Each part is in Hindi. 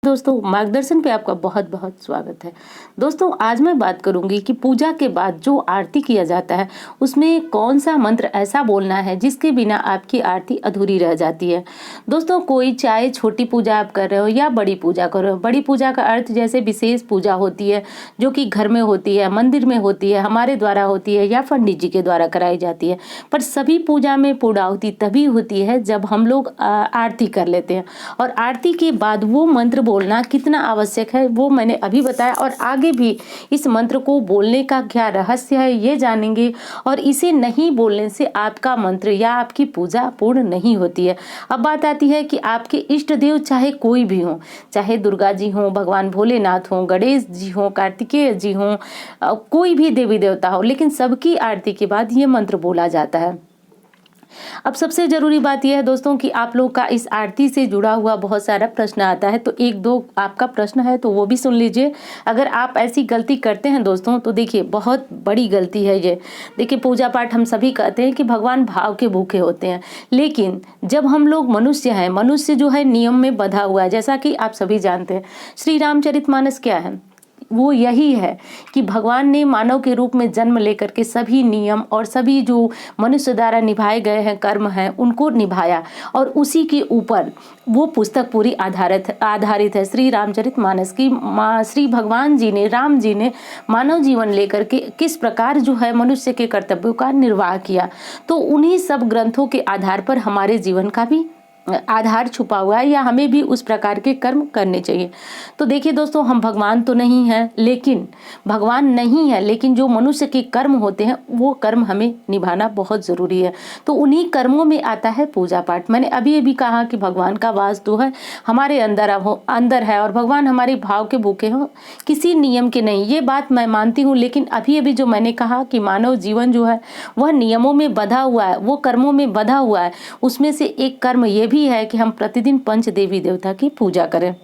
दोस्तों, मार्गदर्शन पे आपका बहुत बहुत स्वागत है। दोस्तों, आज मैं बात करूंगी कि पूजा के बाद जो आरती किया जाता है उसमें कौन सा मंत्र ऐसा बोलना है जिसके बिना आपकी आरती अधूरी रह जाती है। दोस्तों, कोई चाहे छोटी पूजा आप कर रहे हो या बड़ी पूजा कर रहे हो, बड़ी पूजा का अर्थ जैसे विशेष पूजा होती है जो कि घर में होती है, मंदिर में होती है, हमारे द्वारा होती है या पंडित जी के द्वारा कराई जाती है। पर सभी पूजा में पूर्णाहुति तभी होती है जब हम लोग आरती कर लेते हैं, और आरती के बाद वो मंत्र बोलना कितना आवश्यक है वो मैंने अभी बताया, और आगे भी इस मंत्र को बोलने का क्या रहस्य है ये जानेंगे। और इसे नहीं बोलने से आपका मंत्र या आपकी पूजा पूर्ण नहीं होती है। अब बात आती है कि आपके इष्ट देव चाहे कोई भी हो, चाहे दुर्गा जी हो, भगवान भोलेनाथ हो, गणेश जी हो, कार्तिकेय जी हो, कोई भी देवी देवता हो, लेकिन सबकी आरती के बाद ये मंत्र बोला जाता है। अब सबसे जरूरी बात यह है दोस्तों कि आप लोग का इस आरती से जुड़ा हुआ बहुत सारा प्रश्न आता है, तो एक दो आपका प्रश्न है तो वो भी सुन लीजिए। अगर आप ऐसी गलती करते हैं दोस्तों तो देखिए बहुत बड़ी गलती है ये। देखिए, पूजा पाठ हम सभी कहते हैं कि भगवान भाव के भूखे होते हैं, लेकिन जब हम लोग मनुष्य हैं, मनुष्य जो है नियम में बंधा हुआ है। जैसा कि आप सभी जानते हैं, श्री रामचरितमानस क्या है, वो यही है कि भगवान ने मानव के रूप में जन्म लेकर के सभी नियम और सभी जो मनुष्य द्वारा निभाए गए हैं कर्म हैं उनको निभाया, और उसी के ऊपर वो पुस्तक पूरी आधारित है। श्री रामचरितमानस की श्री भगवान जी ने, राम जी ने मानव जीवन लेकर के किस प्रकार जो है मनुष्य के कर्तव्यों का निर्वाह किया, तो उन्हीं सब ग्रंथों के आधार पर हमारे जीवन का भी आधार छुपा हुआ है, या हमें भी उस प्रकार के कर्म करने चाहिए। तो देखिए दोस्तों, हम भगवान तो नहीं हैं, लेकिन जो मनुष्य के कर्म होते हैं वो कर्म हमें निभाना बहुत जरूरी है। तो उन्हीं कर्मों में आता है पूजा पाठ। मैंने अभी कहा कि भगवान का वास तो है हमारे अंदर है, और भगवान हमारे भाव के भूखे हो, किसी नियम के नहीं। ये बात मैं मानती हूँ, लेकिन अभी जो मैंने कहा कि मानव जीवन जो है वह नियमों में बंधा हुआ है, वो कर्मों में बंधा हुआ है। उसमें से एक कर्म ये भी है कि हम प्रतिदिन पंच देवी देवता की पूजा करें,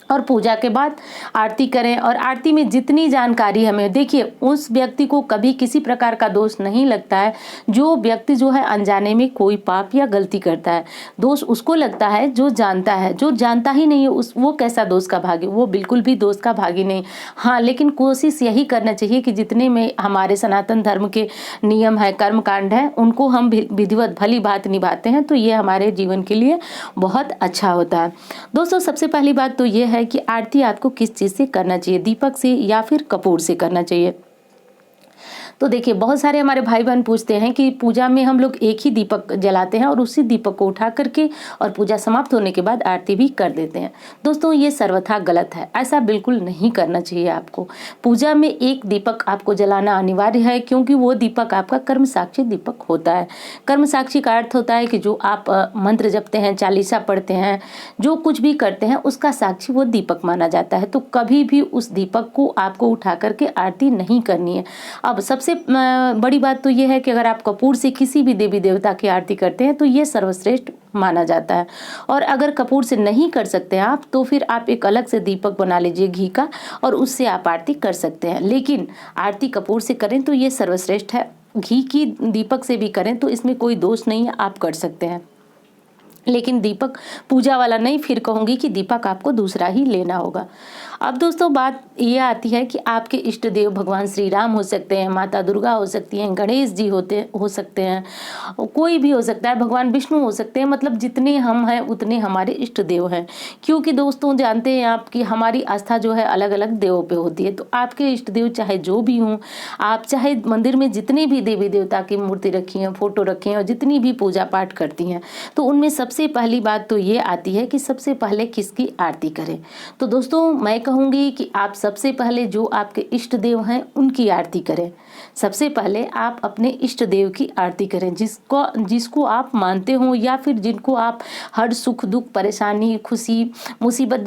और पूजा के बाद आरती करें। और आरती में जितनी जानकारी हमें, देखिए उस व्यक्ति को कभी किसी प्रकार का दोष नहीं लगता है जो व्यक्ति जो है अनजाने में कोई पाप या गलती करता है। दोष उसको लगता है जो जानता है, जो जानता ही नहीं है वो कैसा दोष का भागी, वो बिल्कुल भी दोष का भागी नहीं। हाँ, लेकिन कोशिश यही करना चाहिए कि जितने में हमारे सनातन धर्म के नियम है, कर्म कांड है, उनको हम विधिवत भली बात निभाते हैं तो ये हमारे जीवन के लिए बहुत अच्छा होता है। दोस्तों, सबसे पहली बात तो ये है कि आरती आपको किस चीज से करना चाहिए, दीपक से या फिर कपूर से करना चाहिए। तो देखिए, बहुत सारे हमारे भाई बहन पूछते हैं कि पूजा में हम लोग एक ही दीपक जलाते हैं और उसी दीपक को उठा करके और पूजा समाप्त होने के बाद आरती भी कर देते हैं। दोस्तों, ये सर्वथा गलत है, ऐसा बिल्कुल नहीं करना चाहिए आपको। पूजा में एक दीपक आपको जलाना अनिवार्य है, क्योंकि वो दीपक आपका कर्म साक्षी दीपक होता है। कर्म साक्षी का अर्थ होता है कि जो आप मंत्र जपते हैं, चालीसा पढ़ते हैं, जो कुछ भी करते हैं उसका साक्षी वो दीपक माना जाता है। तो कभी भी उस दीपक को आपको उठा करके आरती नहीं करनी है। अब सबसे बड़ी बात तो ये है कि अगर आप कपूर से किसी भी देवी देवता की आरती करते हैं तो ये सर्वश्रेष्ठ माना जाता है। और अगर कपूर से नहीं कर सकते हैं आप, तो फिर आप एक अलग से दीपक बना लीजिए घी का, और उससे आप आरती कर सकते हैं। लेकिन आरती कपूर से करें तो ये सर्वश्रेष्ठ है। घी की दीपक से भी करें तो इसमें कोई दोष नहीं है, आप कर सकते हैं। लेकिन दीपक पूजा वाला नहीं, फिर कहूंगी कि दीपक आपको दूसरा ही लेना होगा। अब दोस्तों, बात ये आती है कि आपके इष्ट देव भगवान श्री राम हो सकते हैं, माता दुर्गा हो सकती हैं, गणेश जी हो सकते हैं, कोई भी हो सकता है, भगवान विष्णु हो सकते हैं। मतलब जितने हम हैं उतने हमारे इष्ट देव हैं, क्योंकि दोस्तों जानते हैं आप कि हमारी आस्था जो है अलग अलग देवों पे होती है। तो आपके इष्ट देव चाहे जो भी हों, आप चाहे मंदिर में जितनी भी देवी देवता की मूर्ति रखी है, फोटो रखी है, और जितनी भी पूजा पाठ करती हैं, तो उनमें सबसे पहली बात तो ये आती है कि सबसे पहले किसकी आरती करें। तो दोस्तों, मैं कहूँगी कि आप सबसे पहले जो आपके इष्ट देव हैं उनकी आरती करें। सबसे पहले आप अपने इष्ट देव की आरती करें, जिसको आप मानते हो, या फिर जिनको आप हर सुख दुख परेशानी खुशी मुसीबत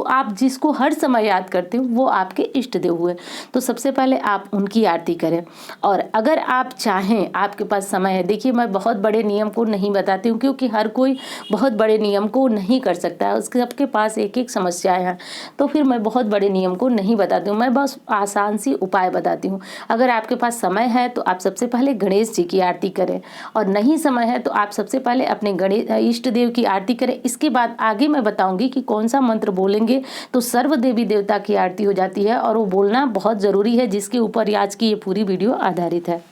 आप जिसको हर समय याद करते हो वो आपके इष्ट देव हुए। तो सबसे पहले आप उनकी आरती करें। और अगर आप चाहें, आपके पास समय है, देखिए मैं बहुत बड़े नियम को नहीं बताती हूँ, क्योंकि हर कोई बहुत बड़े नियम को नहीं कर सकता है, उसके सबके पास एक एक समस्याएं हैं, तो फिर मैं बहुत बड़े नियम को नहीं बताती हूँ, मैं बस आसान सी उपाय बताती हूँ। अगर आपके पास समय है तो आप सबसे पहले गणेश जी की आरती करें, और नहीं समय है तो आप सबसे पहले अपने गणेश इष्ट देव की आरती करें। इसके बाद आगे मैं बताऊंगी कि कौन सा मंत्र बोलेंगे तो सर्व देवी देवता की आरती हो जाती है, और वो बोलना बहुत ज़रूरी है, जिसके ऊपर आज की ये पूरी वीडियो आधारित है।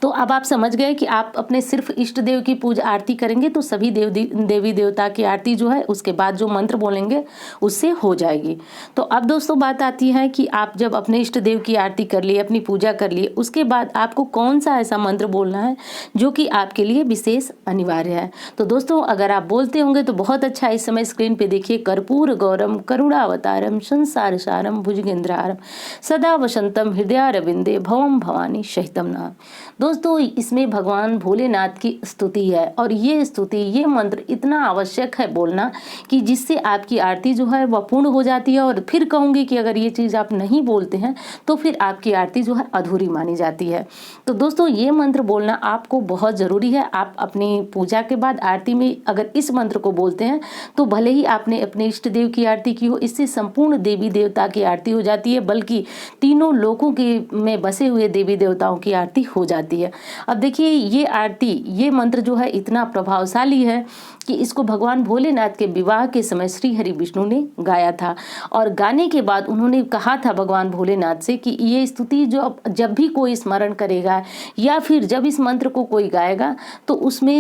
तो अब आप समझ गए कि आप अपने सिर्फ इष्ट देव की पूजा आरती करेंगे तो सभी देवी देवता की आरती जो है उसके बाद जो मंत्र बोलेंगे उससे हो जाएगी। तो अब दोस्तों बात आती है कि आप जब अपने इष्ट देव की आरती कर लिए, अपनी पूजा कर लिए, उसके बाद आपको कौन सा ऐसा मंत्र बोलना है जो कि आपके लिए विशेष अनिवार्य है। तो दोस्तों अगर आप बोलते होंगे तो बहुत अच्छा, इस समय स्क्रीन पे देखिए, कर्पूर गौरम करुणावतारम संसार सारम भुजगेंद्रहारम सदा वसंतम हृदयारविंदे भवम भवानी शहितम नाम। दोस्तों इसमें भगवान भोलेनाथ की स्तुति है, और ये स्तुति, ये मंत्र इतना आवश्यक है बोलना कि जिससे आपकी आरती जो है वह पूर्ण हो जाती है। और फिर कहूँगी कि अगर ये चीज़ आप नहीं बोलते हैं तो फिर आपकी आरती जो है अधूरी मानी जाती है। तो दोस्तों ये मंत्र बोलना आपको बहुत ज़रूरी है। आप अपनी पूजा के बाद आरती में अगर इस मंत्र को बोलते हैं तो भले ही आपने अपने इष्ट देव की आरती की हो, इससे संपूर्ण देवी देवता की आरती हो जाती है, बल्कि तीनों लोकों के में बसे हुए देवी देवताओं की आरती हो जाती है। अब देखिए ये आरती, ये मंत्र जो है इतना प्रभावशाली है कि इसको भगवान भोलेनाथ के विवाह के समय श्री हरि विष्णु ने गाया था, और गाने के बाद उन्होंने कहा था भगवान भोलेनाथ से कि ये स्तुति जो जब भी कोई स्मरण करेगा या फिर जब इस मंत्र को कोई गाएगा तो उसमें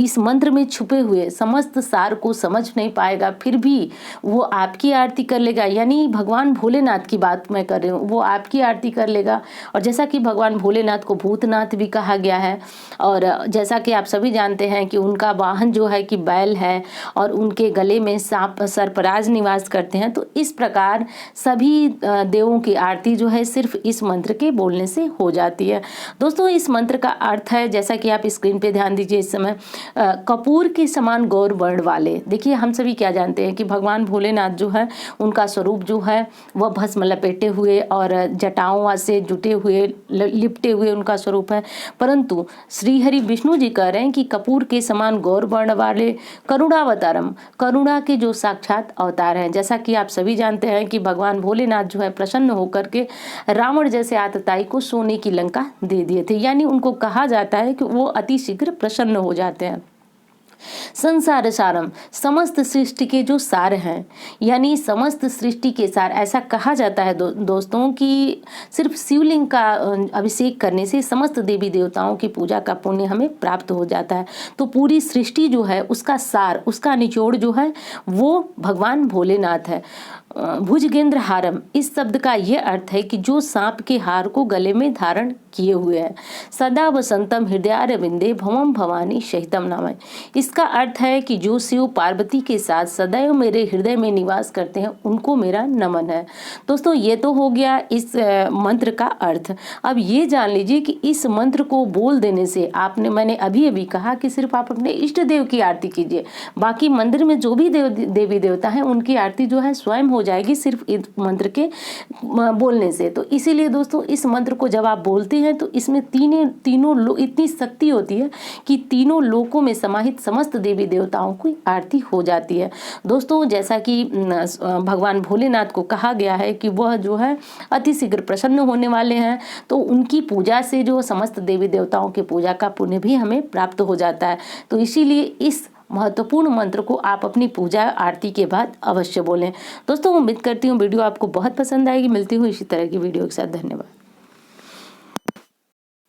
इस मंत्र में छुपे हुए समस्त सार को समझ नहीं पाएगा, फिर भी वो आपकी आरती कर लेगा। यानी भगवान भोलेनाथ की बात मैं कर रही हूँ, वो आपकी आरती कर लेगा। और जैसा कि भगवान भोलेनाथ को भूतनाथ भी कहा गया है, और जैसा कि आप सभी जानते हैं कि उनका वाहन जो है कि बैल है, और उनके गले में सांप सर्पराज निवास करते हैं। तो इस प्रकार सभी देवों की आरती जो है सिर्फ इस मंत्र के बोलने से हो जाती है। दोस्तों इस मंत्र का अर्थ है, जैसा कि आप स्क्रीन पे ध्यान दीजिए इस समय, कपूर के समान गौर वर्ण वाले। देखिए हम सभी क्या जानते हैं कि भगवान भोलेनाथ जो है उनका स्वरूप जो है वह भस्म लपेटे हुए और जटाओं से जुटे हुए, लिपटे हुए उनका स्वरूप है, परंतु श्री हरि विष्णु जी कह रहे हैं कि कपूर के समान गौर वर्ण वाले करुणावतारम, करुणा के जो साक्षात अवतार हैं। जैसा कि आप सभी जानते हैं कि भगवान भोलेनाथ जो है प्रसन्न होकर के रावण जैसे आतताई को सोने की लंका दे दिए थे, यानी उनको कहा जाता है कि वो अति शीघ्र प्रसन्न हो जाते हैं। संसार सारम, समस्त सृष्टि के जो सार हैं, यानी समस्त सृष्टि के सार, ऐसा कहा जाता है दोस्तों कि सिर्फ शिवलिंग का अभिषेक करने से समस्त देवी देवताओं की पूजा का पुण्य हमें प्राप्त हो जाता है। तो पूरी सृष्टि जो है उसका सार, उसका निचोड़ जो है वो भगवान भोलेनाथ है। भुजगेंद्र हारम, इस शब्द का यह अर्थ है कि जो सांप के हार को गले में धारण किए हुए हैं। सदा वसंतम हृदयारविंदे भवम भवानी शहितम नाम। इसका अर्थ है कि जो शिव पार्वती के साथ सदैव मेरे हृदय में निवास करते हैं उनको मेरा नमन है। दोस्तों ये तो हो गया इस मंत्र का अर्थ। अब ये जान लीजिए कि इस मंत्र को बोल देने से मैंने अभी कहा कि सिर्फ आप अपने इष्ट देव की आरती कीजिए, बाकी मंदिर में जो भी देवी देवता है उनकी आरती जो है स्वयं हो जाएगी सिर्फ इस मंत्र के बोलने से। तो इसीलिए दोस्तों इस मंत्र को जब आप बोलते हैं तो इसमें तीनों इतनी शक्ति होती है कि तीनों लोकों में समाहित समस्त देवी देवताओं की आरती हो जाती है। दोस्तों जैसा कि भगवान भोलेनाथ को कहा गया है कि वह जो है अति शीघ्र प्रसन्न होने वाले हैं, तो उनकी पूजा से जो समस्त देवी देवताओं की पूजा का पुण्य भी हमें प्राप्त हो जाता है। तो इसीलिए इस महत्वपूर्ण मंत्र को आप अपनी पूजा आरती के बाद अवश्य बोलें। दोस्तों उम्मीद करती हूँ वीडियो आपको बहुत पसंद आएगी। मिलती हूँ इसी तरह की वीडियो के साथ। धन्यवाद।